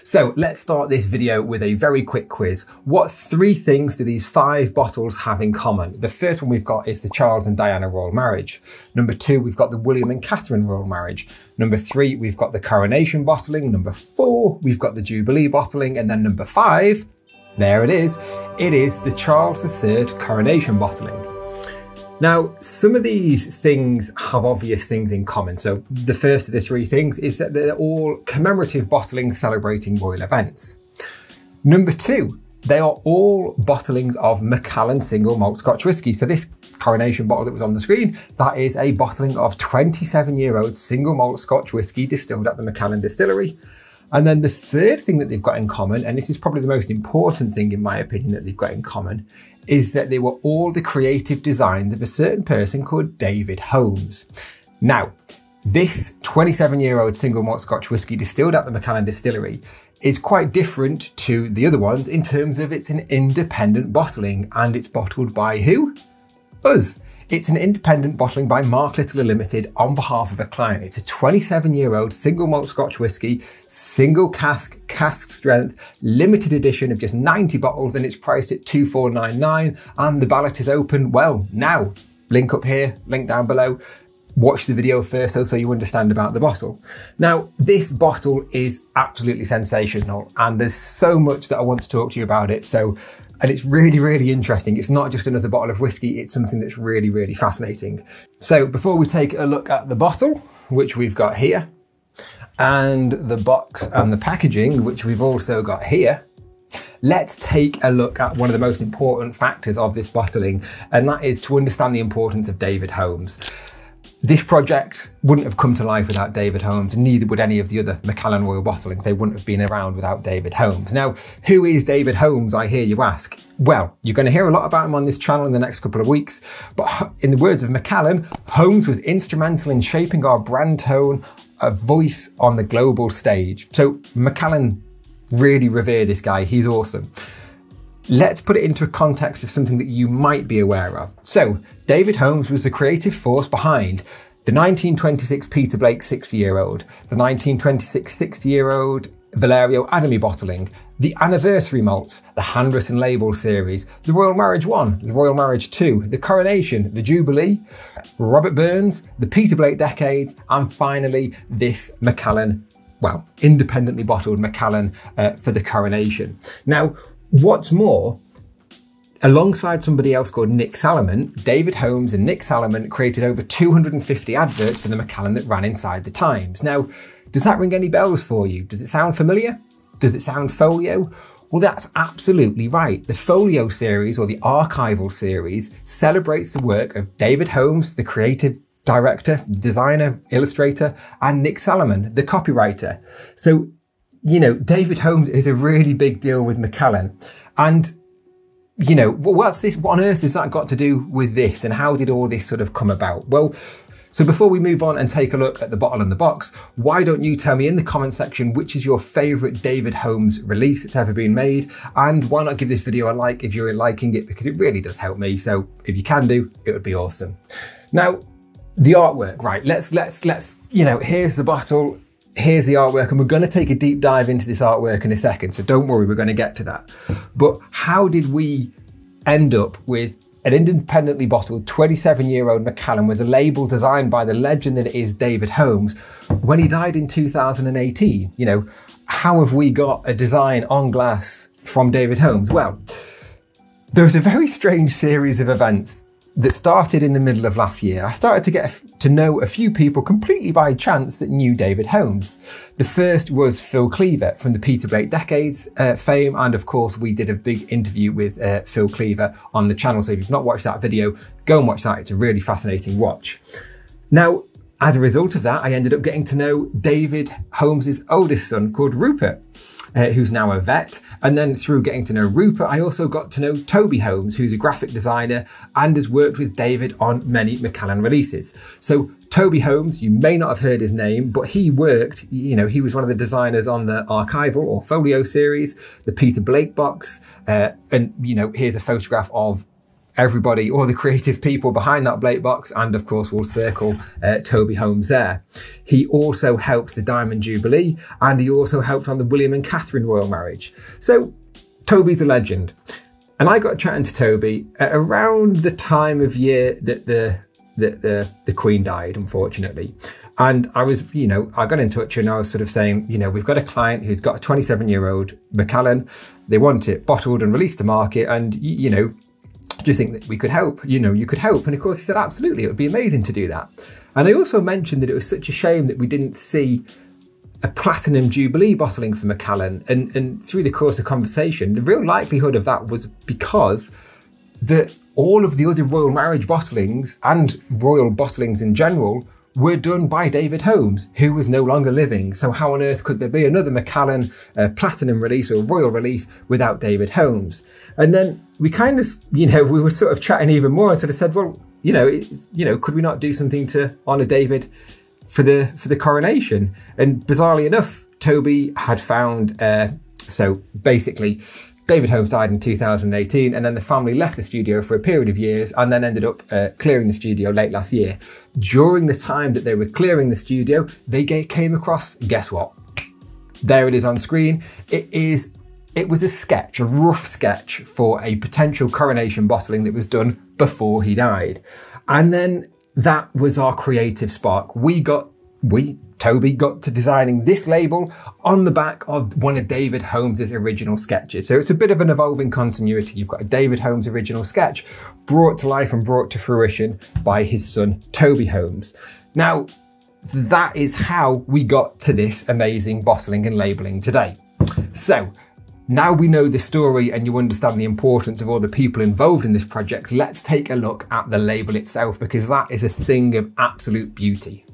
So let's start this video with a very quick quiz. What 3 things do these 5 bottles have in common? The first one we've got is the Charles and Diana royal marriage. Number 2, we've got the William and Catherine royal marriage. Number 3, we've got the Coronation bottling. Number 4, we've got the Jubilee bottling. And then number 5, there it is the Charles III Coronation bottling. Now, some of these things have obvious things in common. So the first of the 3 things is that they're all commemorative bottlings celebrating royal events. Number 2, they are all bottlings of Macallan single malt Scotch whisky. So this Coronation bottle that was on the screen, that is a bottling of 27-year-old single malt Scotch whisky distilled at the Macallan Distillery. And then the third thing that they've got in common, and this is probably the most important thing in my opinion that they've got in common, is that they were all the creative designs of a certain person called David Holmes. Now, this 27-year-old single malt Scotch whisky distilled at the Macallan Distillery is quite different to the other ones in terms of it's an independent bottling, and it's bottled by who? Us. It's an independent bottling by Mark Little Limited on behalf of a client. It's a 27-year-old single malt Scotch whisky, single cask, cask strength, limited edition of just 90 bottles, and it's priced at $2,499, and the ballot is open, well, now. Link up here, link down below. Watch the video first though so you understand about the bottle. Now, this bottle is absolutely sensational, and there's so much that I want to talk to you about it. And it's really, really interesting. It's not just another bottle of whiskey, it's something that's really, really fascinating. So before we take a look at the bottle, which we've got here, and the box and the packaging, which we've also got here, let's take a look at one of the most important factors of this bottling, and that is to understand the importance of David Holmes. This project wouldn't have come to life without David Holmes, and neither would any of the other Macallan Royal bottlings. They wouldn't have been around without David Holmes. Now, who is David Holmes, I hear you ask? Well, you're going to hear a lot about him on this channel in the next couple of weeks, but in the words of Macallan, Holmes was instrumental in shaping our brand tone, a voice on the global stage. So Macallan really revere this guy, he's awesome. Let's put it into a context of something that you might be aware of. So, David Holmes was the creative force behind the 1926 Peter Blake 60-year-old, the 1926 60-year-old Valerio Adamy bottling, the anniversary malts, the handwritten label series, the Royal Marriage 1, the Royal Marriage 2, the Coronation, the Jubilee, Robert Burns, the Peter Blake decades, and finally this Macallan, well, independently bottled Macallan for the Coronation. Now, what's more, alongside somebody else called Nick Salomon, David Holmes and Nick Salomon created over 250 adverts for the Macallan that ran inside the Times. Now, does that ring any bells for you? Does it sound familiar? Does it sound Folio? Well, that's absolutely right. The Folio series, or the Archival series, celebrates the work of David Holmes, the creative director, designer, illustrator, and Nick Salomon, the copywriter. So, you know, David Holmes is a really big deal with Macallan. And, you know, what's this? What on earth has that got to do with this? And how did all this sort of come about? Well, so before we move on and take a look at the bottle and the box, why don't you tell me in the comment section which is your favourite David Holmes release that's ever been made? And why not give this video a like if you're liking it, because it really does help me. So if you can do, it would be awesome. Now, the artwork, right? Let's, you know, here's the bottle. Here's the artwork, and we're going to take a deep dive into this artwork in a second, so don't worry, we're going to get to that. But how did we end up with an independently bottled 27-year-old Macallan with a label designed by the legend that is David Holmes when he died in 2018? You know, how have we got a design on glass from David Holmes? Well, there's a very strange series of events that started in the middle of last year. I started to get to know a few people completely by chance that knew David Holmes. The first was Phil Cleaver from the Peter Blake decades fame, and of course we did a big interview with Phil Cleaver on the channel, so if you've not watched that video, go and watch that, it's a really fascinating watch. Now, as a result of that, I ended up getting to know David Holmes's oldest son called Rupert, who's now a vet. And then through getting to know Rupert, I also got to know Toby Holmes, who's a graphic designer and has worked with David on many Macallan releases. So Toby Holmes, you may not have heard his name, but he worked, you know, he was one of the designers on the Archival or Folio series, the Peter Blake box. And, you know, here's a photograph of everybody, all the creative people behind that Blake box, and of course we'll circle Toby Holmes there. He also helped the Diamond Jubilee, and he also helped on the William and Catherine royal marriage. So Toby's a legend. And I got chatting to Toby at around the time of year that the Queen died, unfortunately. And I was, I got in touch and I was sort of saying, we've got a client who's got a 27-year-old Macallan. They want it bottled and released to market. And, do you think that we could help? You could help. And of course he said, absolutely, it would be amazing to do that. And I also mentioned that it was such a shame that we didn't see a platinum Jubilee bottling for Macallan. And through the course of conversation, the real likelihood of that was because all of the other royal marriage bottlings and royal bottlings in general were done by David Holmes, who was no longer living. So how on earth could there be another Macallan platinum release or royal release without David Holmes? And then we kind of, we were sort of chatting even more and sort of said, well, could we not do something to honour David for the coronation? And bizarrely enough, Toby had found, so basically, David Holmes died in 2018, and then the family left the studio for a period of years and then ended up clearing the studio late last year. During the time that they were clearing the studio, they came across, guess what? There it is on screen. It was a sketch, a rough sketch for a potential coronation bottling that was done before he died. And then that was our creative spark. Toby got to designing this label on the back of one of David Holmes' original sketches. So it's a bit of an evolving continuity. You've got a David Holmes original sketch brought to life and brought to fruition by his son, Toby Holmes. Now, that is how we got to this amazing bottling and labeling today. So now we know the story and you understand the importance of all the people involved in this project, let's take a look at the label itself, because that is a thing of absolute beauty.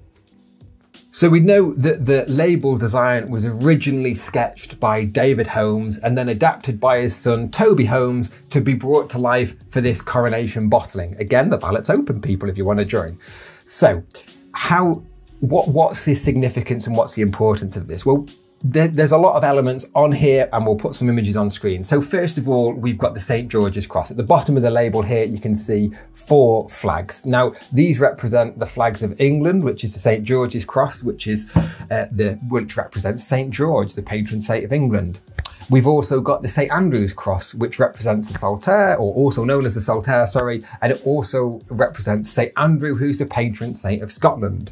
So we know that the label design was originally sketched by David Holmes and then adapted by his son, Toby Holmes, to be brought to life for this coronation bottling. Again, the ballot's open, people, if you want to join. So what's the significance and what's the importance of this? Well, there's a lot of elements on here and we'll put some images on screen. So first of all, we've got the St. George's Cross. At the bottom of the label here, you can see 4 flags. Now, these represent the flags of England, which is the St. George's Cross, which represents St. George, the patron saint of England. We've also got the St. Andrew's Cross, which represents the Saltaire, or also known as the Saltaire, sorry, and it also represents St. Andrew, who's the patron saint of Scotland.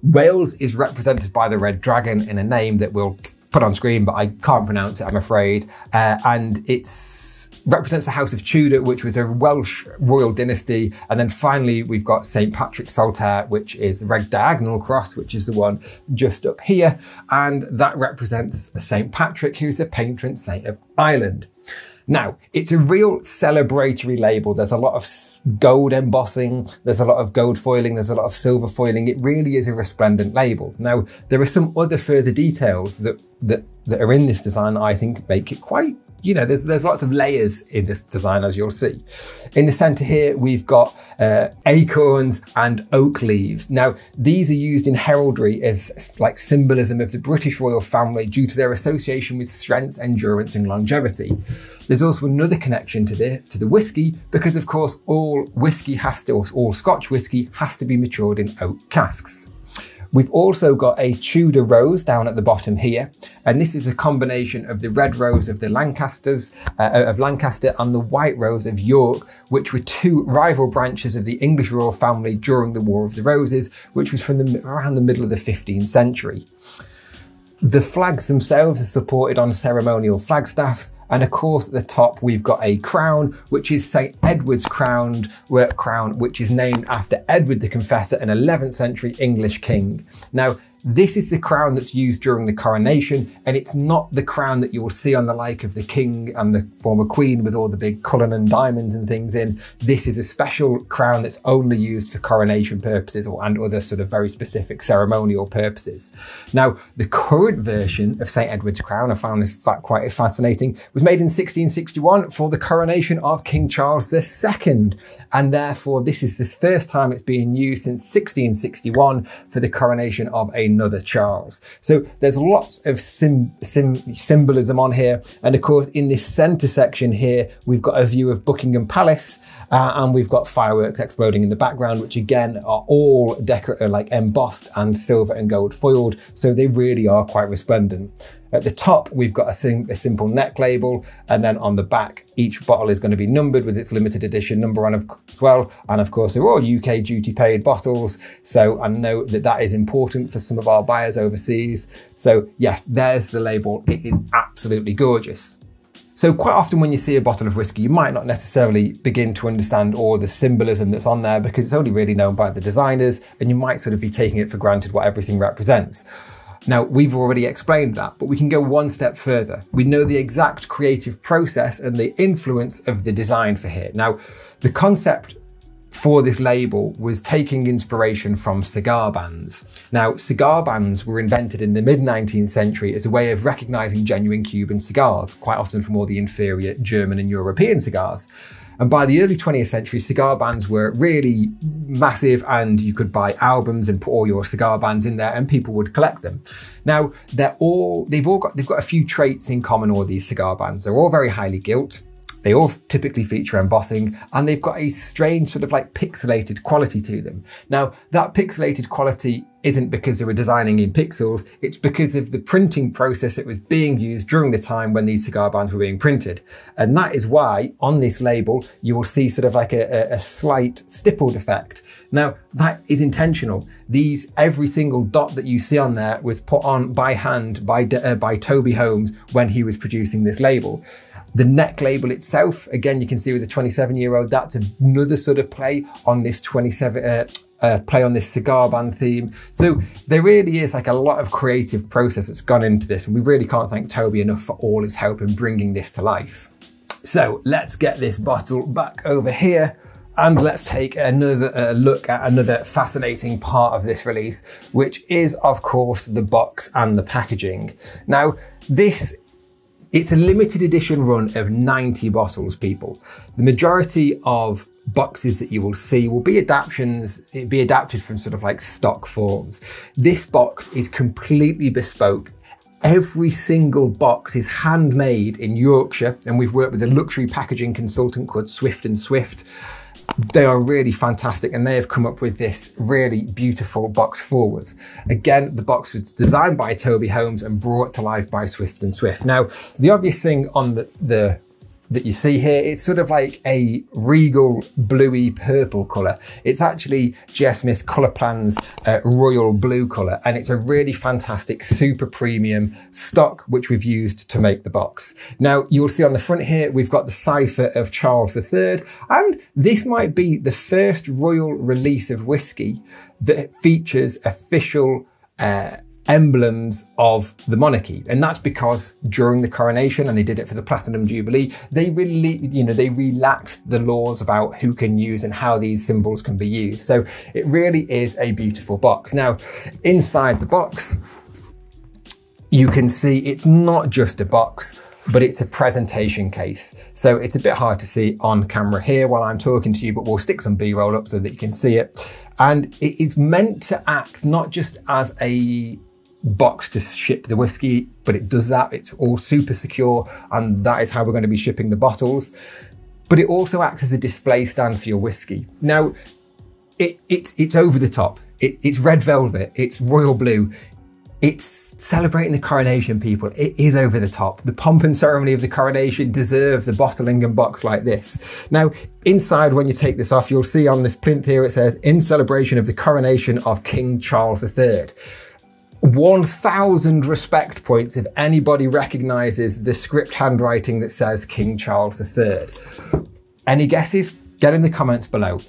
Wales is represented by the red dragon in a name that we'll put on screen, but I can't pronounce it, I'm afraid. And it represents the House of Tudor, which was a Welsh royal dynasty. And then finally, we've got St. Patrick's Saltaire, which is the red diagonal cross, which is the one just up here. And that represents St. Patrick, who's the patron saint of Ireland. Now, it's a real celebratory label. There's a lot of gold embossing, there's a lot of gold foiling, there's a lot of silver foiling. It really is a resplendent label. Now, there are some other further details that are in this design that I think make it quite, there's lots of layers in this design, as you'll see. In the center here, we've got acorns and oak leaves. Now, these are used in heraldry as like symbolism of the British royal family due to their association with strength, endurance, and longevity. There's also another connection to the whiskey, because of course all Scotch whiskey has to be matured in oak casks. We've also got a Tudor rose down at the bottom here, and this is a combination of the red rose of the Lancaster and the white rose of York, which were 2 rival branches of the English royal family during the War of the Roses, which was from around the middle of the 15th century. The flags themselves are supported on ceremonial flagstaffs, and of course at the top we've got a crown, which is St. Edward's crown, which is named after Edward the Confessor, an 11th century English king. Now, this is the crown that's used during the coronation, and it's not the crown that you will see on the like of the king and the former queen with all the big Cullinan diamonds and things in. This is a special crown that's only used for coronation purposes and other sort of very specific ceremonial purposes. Now, the current version of St. Edward's crown, I found this fact quite fascinating, was made in 1661 for the coronation of King Charles II. And therefore, this is the first time it's being used since 1661 for the coronation of a another Charles. So there's lots of symbolism on here. And of course, in this center section here, we've got a view of Buckingham Palace, and we've got fireworks exploding in the background, which again are all like embossed and silver and gold foiled. So they really are quite resplendent. At the top, we've got a simple neck label, and then on the back, each bottle is going to be numbered with its limited edition number on as well. And of course, they're all UK duty paid bottles. So I know that that is important for some of our buyers overseas. So yes, there's the label. It is absolutely gorgeous. So quite often when you see a bottle of whiskey, you might not necessarily begin to understand all the symbolism that's on there because it's only really known by the designers, and you might sort of be taking it for granted what everything represents. Now, we've already explained that, but we can go one step further. We know the exact creative process and the influence of the design for here. Now, the concept for this label was taking inspiration from cigar bands. Now, cigar bands were invented in the mid-19th century as a way of recognizing genuine Cuban cigars, quite often from all the inferior German and European cigars. And by the early 20th century, cigar bands were really massive, and you could buy albums and put all your cigar bands in there and people would collect them. Now, they've got a few traits in common, all these cigar bands. They're all very highly gilt. They all typically feature embossing, and they've got a strange sort of like pixelated quality to them. Now, that pixelated quality isn't because they were designing in pixels, it's because of the printing process that was being used during the time when these cigar bands were being printed. And that is why on this label, you will see sort of like a slight stippled effect. Now, that is intentional. Every single dot that you see on there was put on by hand by Toby Holmes when he was producing this label. The neck label itself, again, you can see with the 27-year-old, that's another sort of play on this play on this cigar band theme. So there really is like a lot of creative process that's gone into this, and we really can't thank Toby enough for all his help in bringing this to life. So let's get this bottle back over here, and let's take another look at another fascinating part of this release, which is, of course, the box and the packaging. Now, it's a limited edition run of 90 bottles, people. The majority of boxes that you will see will be adapted from sort of like stock forms. This box is completely bespoke. Every single box is handmade in Yorkshire, and we've worked with a luxury packaging consultant called Swift & Swift. They are really fantastic, and they have come up with this really beautiful box forwards. Again, the box was designed by Toby Holmes and brought to life by Swift & Swift. Now, the obvious thing on that you see here, it's sort of like a regal bluey purple colour. It's actually J.S. Smith Colourplan's royal blue colour, and it's a really fantastic super premium stock which we've used to make the box. Now, you'll see on the front here, we've got the cipher of Charles III, and this might be the first royal release of whiskey that features official emblems of the monarchy. And that's because during the coronation, and they did it for the Platinum Jubilee, they relaxed the laws about who can use and how these symbols can be used. So it really is a beautiful box. Now, inside the box, you can see it's not just a box, but it's a presentation case. So it's a bit hard to see on camera here while I'm talking to you, but we'll stick some B-roll up so that you can see it. And it is meant to act not just as a box to ship the whiskey, but it does that. It's all super secure, and that is how we're going to be shipping the bottles. But it also acts as a display stand for your whiskey. Now, it's over the top. It's red velvet. It's royal blue. It's celebrating the coronation, people. It is over the top. The pomp and ceremony of the coronation deserves a bottling and box like this. Now, inside, when you take this off, you'll see on this plinth here, it says, "In celebration of the coronation of King Charles III." 1,000 respect points if anybody recognises the script handwriting that says King Charles III. Any guesses? Get in the comments below.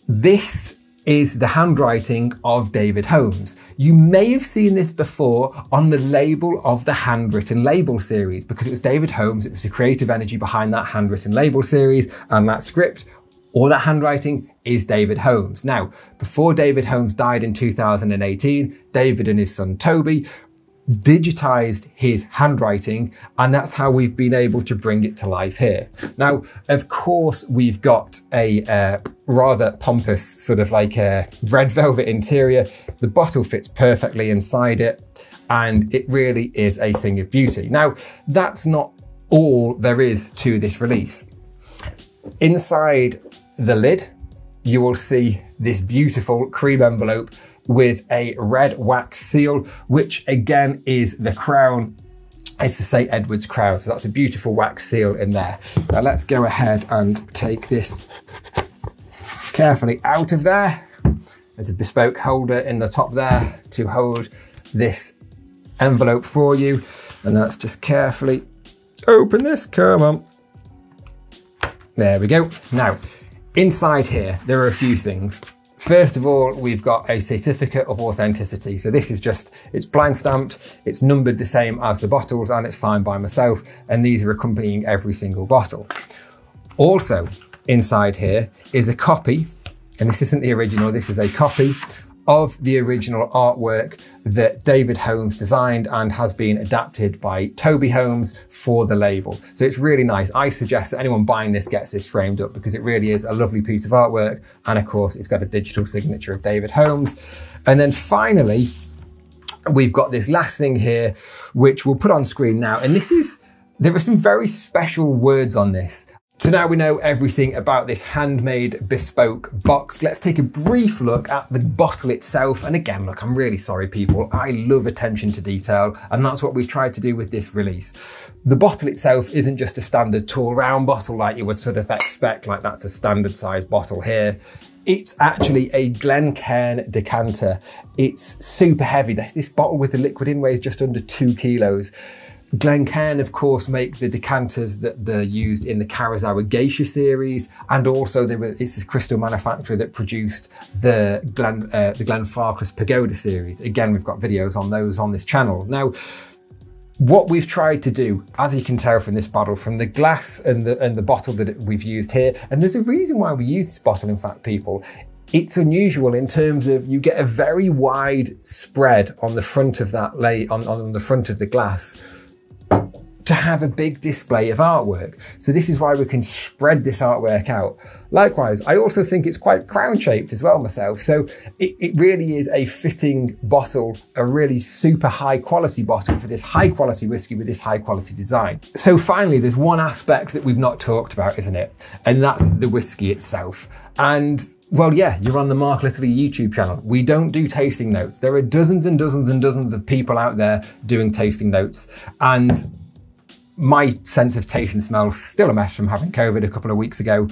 This is the handwriting of David Holmes. You may have seen this before on the label of the handwritten label series, because it was David Holmes, it was the creative energy behind that handwritten label series, and that script or that handwriting is David Holmes. Now, before David Holmes died in 2018, David and his son Toby digitized his handwriting, and that's how we've been able to bring it to life here. Now, of course, we've got a rather pompous sort of like a red velvet interior. The bottle fits perfectly inside it, and it really is a thing of beauty. Now, that's not all there is to this release. Inside the lid, you will see this beautiful cream envelope with a red wax seal, which again is the crown. It's the St. Edward's crown. So that's a beautiful wax seal in there. Now let's go ahead and take this carefully out of there. There's a bespoke holder in the top there to hold this envelope for you. And let's just carefully open this, come on. There we go. Now, inside here, there are a few things. First of all, we've got a certificate of authenticity. So this is just, it's blind stamped, it's numbered the same as the bottles, and it's signed by myself. And these are accompanying every single bottle. Also, inside here is a copy, and this isn't the original, this is a copy of the original artwork that David Holmes designed and has been adapted by Toby Holmes for the label. So it's really nice. I suggest that anyone buying this gets this framed up because it really is a lovely piece of artwork. And of course, it's got a digital signature of David Holmes. And then finally, we've got this last thing here, which we'll put on screen now. And there are some very special words on this. So now we know everything about this handmade bespoke box. Let's take a brief look at the bottle itself. And again, look, I'm really sorry, people. I love attention to detail, and that's what we've tried to do with this release. The bottle itself isn't just a standard tall round bottle like you would sort of expect, like that's a standard size bottle here. It's actually a Glencairn decanter. It's super heavy. This bottle with the liquid in weighs just under 2 kilos. Glencairn, of course, make the decanters that they're used in the Carazao Geisha series, and also it's the crystal manufacturer that produced the Glenfarclas Pagoda series. Again, we've got videos on those on this channel. Now, what we've tried to do, as you can tell from this bottle, from the glass and the bottle that we've used here, and there's a reason why we use this bottle, in fact, people. It's unusual in terms of you get a very wide spread on the front of that on the front of the glass, to have a big display of artwork. So this is why we can spread this artwork out. Likewise, I also think it's quite crown shaped as well myself. So it really is a fitting bottle, a really super high quality bottle for this high quality whiskey with this high quality design. So finally, there's one aspect that we've not talked about, isn't it? And that's the whiskey itself. And well, yeah, you're on the Mark Littley YouTube channel. We don't do tasting notes. There are dozens and dozens and dozens of people out there doing tasting notes. And my sense of taste and smell is still a mess from having COVID a couple of weeks ago.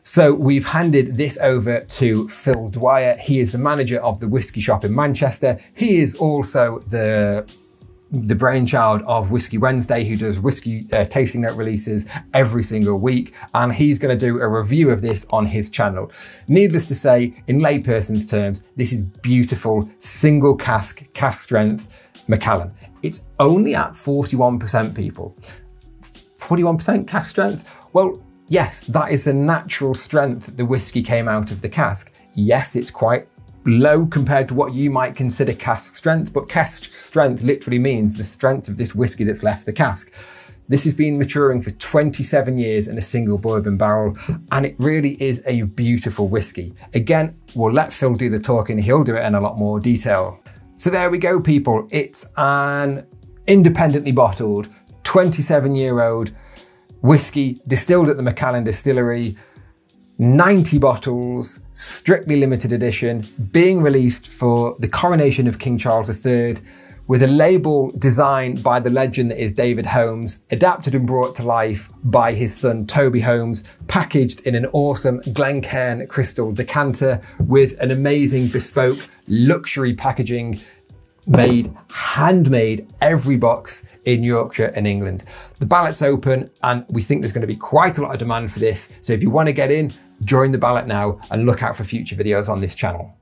So we've handed this over to Phil Dwyer. He is the manager of the Whisky Shop in Manchester. He is also the brainchild of Whisky Wednesday, who does whiskey tasting note releases every single week. And he's going to do a review of this on his channel. Needless to say, in layperson's terms, this is beautiful, single cask strength Macallan. It's only at 41%, people. 41% cask strength? Well, yes, that is the natural strength that the whiskey came out of the cask. Yes, it's quite low compared to what you might consider cask strength, but cask strength literally means the strength of this whiskey that's left the cask. This has been maturing for 27 years in a single bourbon barrel, and it really is a beautiful whiskey. Again, we'll let Phil do the talking. He'll do it in a lot more detail. So there we go, people. It's an independently bottled 27-year-old whiskey distilled at the Macallan Distillery, 90 bottles, strictly limited edition, being released for the coronation of King Charles III, with a label designed by the legend that is David Holmes, adapted and brought to life by his son Toby Holmes, packaged in an awesome Glencairn crystal decanter with an amazing bespoke luxury packaging, handmade, every box in Yorkshire and England. The ballot's open, and we think there's going to be quite a lot of demand for this. So if you want to get in, join the ballot now and look out for future videos on this channel.